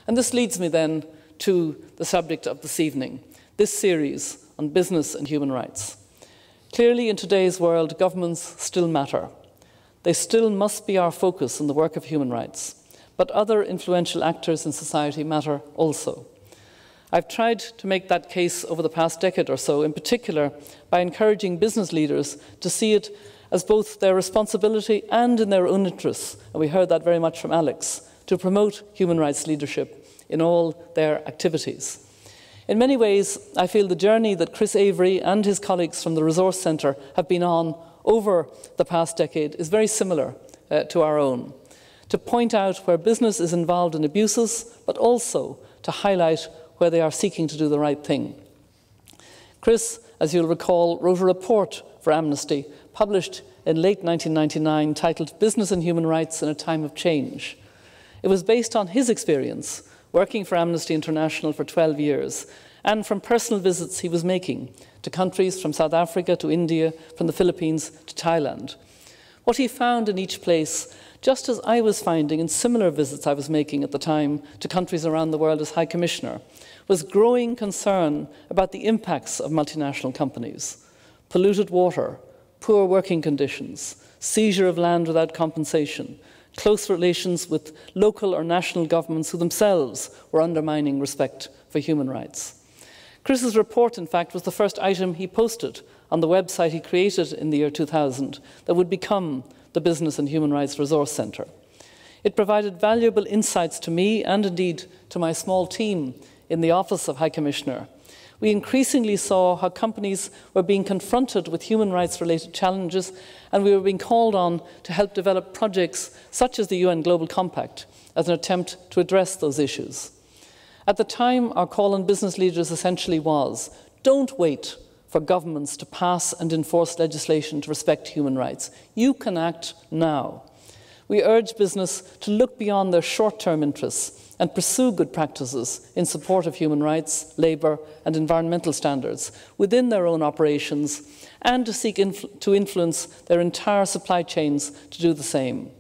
And this leads me then to the subject of this evening, this series on business and human rights. Clearly, in today's world, governments still matter. They still must be our focus in the work of human rights, but other influential actors in society matter also. I've tried to make that case over the past decade or so, in particular by encouraging business leaders to see it as both their responsibility and in their own interests, and we heard that very much from Alex, to promote human rights leadership in all their activities. In many ways, I feel the journey that Chris Avery and his colleagues from the Resource Centre have been on over the past decade is very similar to our own. To point out where business is involved in abuses, but also to highlight where they are seeking to do the right thing. Chris, as you'll recall, wrote a report for Amnesty, published in late 1999, titled Business and Human Rights in a Time of Change. It was based on his experience working for Amnesty International for 12 years, and from personal visits he was making to countries from South Africa to India, from the Philippines to Thailand. What he found in each place, just as I was finding in similar visits I was making at the time to countries around the world as High Commissioner, was growing concern about the impacts of multinational companies. Polluted water, poor working conditions, seizure of land without compensation, close relations with local or national governments who themselves were undermining respect for human rights. Chris's report, in fact, was the first item he posted on the website he created in the year 2000 that would become the Business and Human Rights Resource Centre. It provided valuable insights to me and indeed to my small team in the Office of High Commissioner. We increasingly saw how companies were being confronted with human rights-related challenges, and we were being called on to help develop projects such as the UN Global Compact as an attempt to address those issues. At the time, our call on business leaders essentially was, don't wait for governments to pass and enforce legislation to respect human rights. You can act now. We urge business to look beyond their short-term interests and pursue good practices in support of human rights, labour and environmental standards within their own operations, and to seek to influence their entire supply chains to do the same.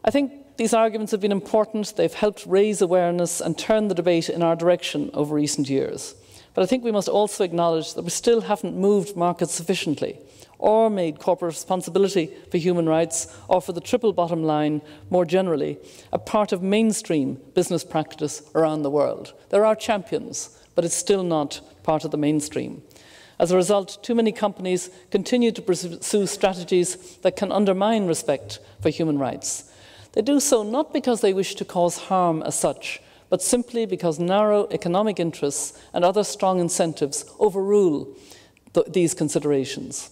I think these arguments have been important. They've helped raise awareness and turn the debate in our direction over recent years. But I think we must also acknowledge that we still haven't moved markets sufficiently, or made corporate responsibility for human rights, or for the triple bottom line more generally, a part of mainstream business practice around the world. There are champions, but it's still not part of the mainstream. As a result, too many companies continue to pursue strategies that can undermine respect for human rights. They do so not because they wish to cause harm as such, but simply because narrow economic interests and other strong incentives overrule these considerations.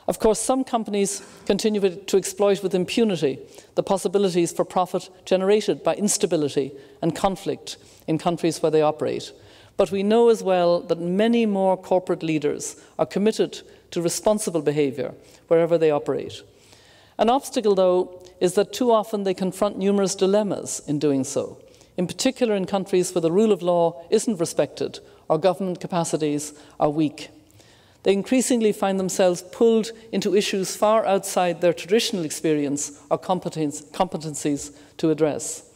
Of course, some companies continue to exploit with impunity the possibilities for profit generated by instability and conflict in countries where they operate. But we know as well that many more corporate leaders are committed to responsible behaviour wherever they operate. An obstacle, though, is that too often they confront numerous dilemmas in doing so, in particular in countries where the rule of law isn't respected or government capacities are weak. They increasingly find themselves pulled into issues far outside their traditional experience or competencies to address.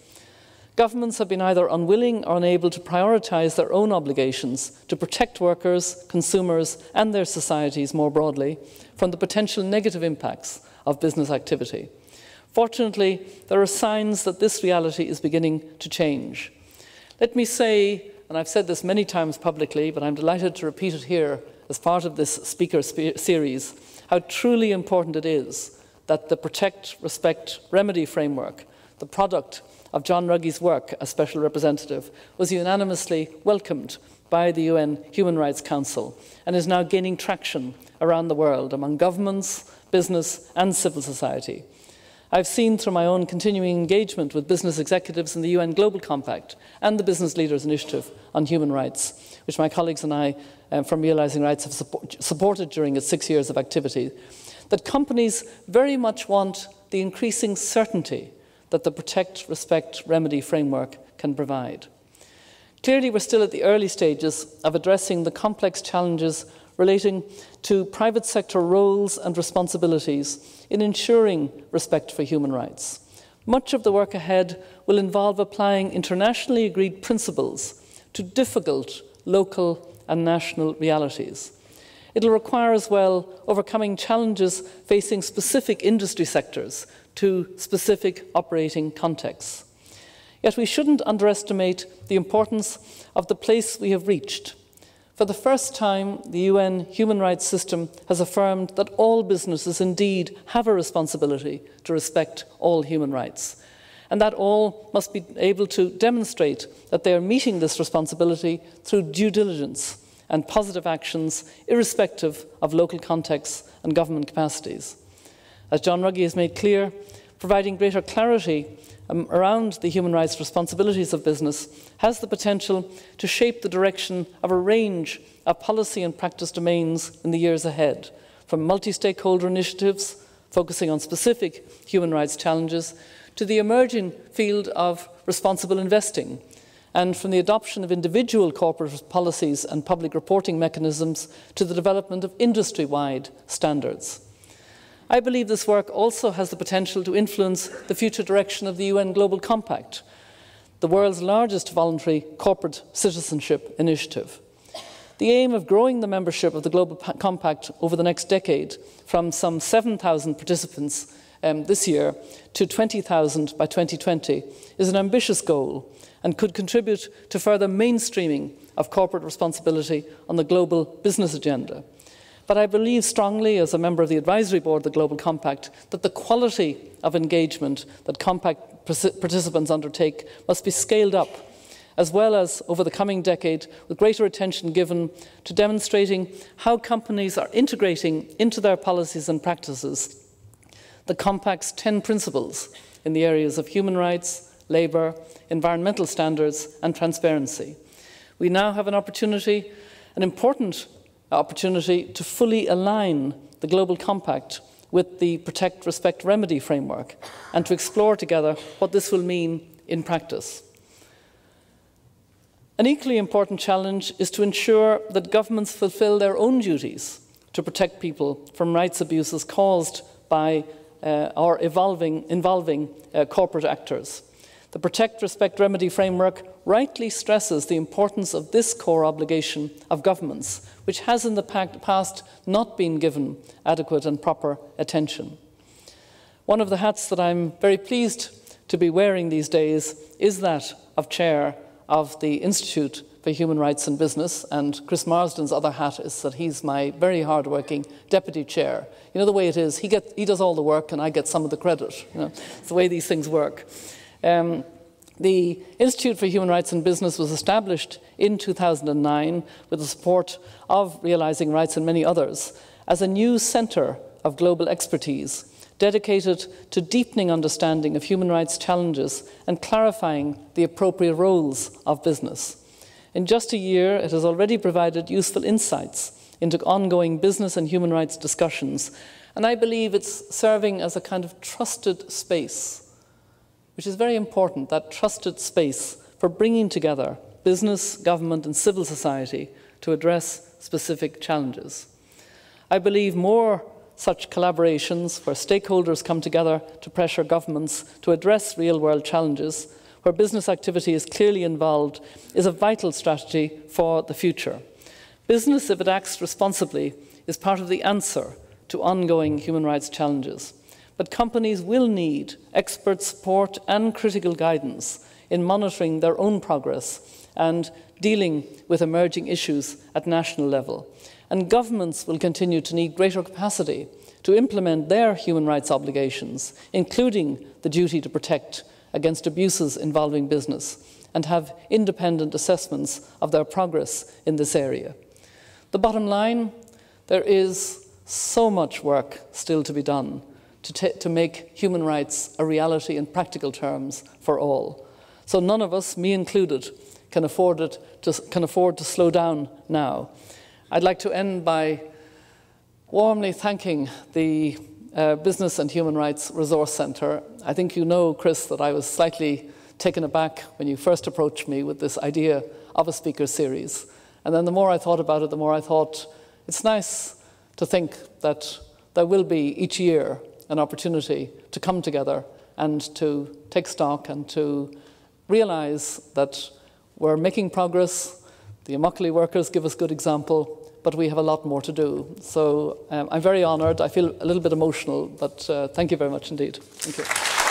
Governments have been either unwilling or unable to prioritise their own obligations to protect workers, consumers and their societies more broadly from the potential negative impacts of business activity. Fortunately, there are signs that this reality is beginning to change. Let me say, and I've said this many times publicly, but I'm delighted to repeat it here as part of this speaker series, how truly important it is that the Protect, Respect, Remedy framework, the product of John Ruggie's work as Special Representative, was unanimously welcomed by the UN Human Rights Council and is now gaining traction around the world among governments, business and civil society. I've seen through my own continuing engagement with business executives in the UN Global Compact and the Business Leaders Initiative on Human Rights, which my colleagues and I from Realising Rights have supported during its 6 years of activity, that companies very much want the increasing certainty that the Protect, Respect, Remedy framework can provide. Clearly, we're still at the early stages of addressing the complex challenges relating to private sector roles and responsibilities in ensuring respect for human rights. Much of the work ahead will involve applying internationally agreed principles to difficult local and national realities. It will require as well overcoming challenges facing specific industry sectors to specific operating contexts. Yet we shouldn't underestimate the importance of the place we have reached. For the first time, the UN human rights system has affirmed that all businesses indeed have a responsibility to respect all human rights, and that all must be able to demonstrate that they are meeting this responsibility through due diligence and positive actions, irrespective of local contexts and government capacities. As John Ruggie has made clear, providing greater clarity around the human rights responsibilities of business has the potential to shape the direction of a range of policy and practice domains in the years ahead, from multi-stakeholder initiatives focusing on specific human rights challenges to the emerging field of responsible investing, and from the adoption of individual corporate policies and public reporting mechanisms to the development of industry-wide standards. I believe this work also has the potential to influence the future direction of the UN Global Compact, the world's largest voluntary corporate citizenship initiative. The aim of growing the membership of the Global Compact over the next decade from some 7,000 participants this year to 20,000 by 2020 is an ambitious goal and could contribute to further mainstreaming of corporate responsibility on the global business agenda. But I believe strongly, as a member of the Advisory Board of the Global Compact, that the quality of engagement that Compact participants undertake must be scaled up, as well as, over the coming decade, with greater attention given to demonstrating how companies are integrating into their policies and practices the Compact's 10 principles in the areas of human rights, labour, environmental standards and transparency. We now have an opportunity, an important opportunity, to fully align the Global Compact with the Protect, Respect, Remedy framework and to explore together what this will mean in practice. An equally important challenge is to ensure that governments fulfil their own duties to protect people from rights abuses caused by or involving corporate actors. The Protect, Respect, Remedy framework rightly stresses the importance of this core obligation of governments, which has in the past not been given adequate and proper attention. One of the hats that I'm very pleased to be wearing these days is that of chair of the Institute for Human Rights in Business, and Chris Marsden's other hat is that he's my very hard-working deputy chair. You know the way it is, he does all the work and I get some of the credit. You know, it's the way these things work. The Institute for Human Rights in Business was established in 2009 with the support of Realising Rights and many others as a new centre of global expertise dedicated to deepening understanding of human rights challenges and clarifying the appropriate roles of business. In just a year, it has already provided useful insights into ongoing business and human rights discussions, and I believe it's serving as a kind of trusted space, which is very important, that trusted space for bringing together business, government and civil society to address specific challenges. I believe more such collaborations where stakeholders come together to pressure governments to address real-world challenges, where business activity is clearly involved, is a vital strategy for the future. Business, if it acts responsibly, is part of the answer to ongoing human rights challenges. But companies will need expert support and critical guidance in monitoring their own progress and dealing with emerging issues at national level. And governments will continue to need greater capacity to implement their human rights obligations, including the duty to protect against abuses involving business, and have independent assessments of their progress in this area. The bottom line, there is so much work still to be done to make human rights a reality in practical terms for all. So none of us, me included, can afford to slow down now. I'd like to end by warmly thanking the Business and Human Rights Resource Centre. I think you know, Chris, that I was slightly taken aback when you first approached me with this idea of a speaker series. And then the more I thought about it, the more I thought it's nice to think that there will be each year an opportunity to come together and to take stock and to realise that we're making progress. The Immokalee workers give us good example, but we have a lot more to do. So I'm very honoured. I feel a little bit emotional, but thank you very much indeed. Thank you.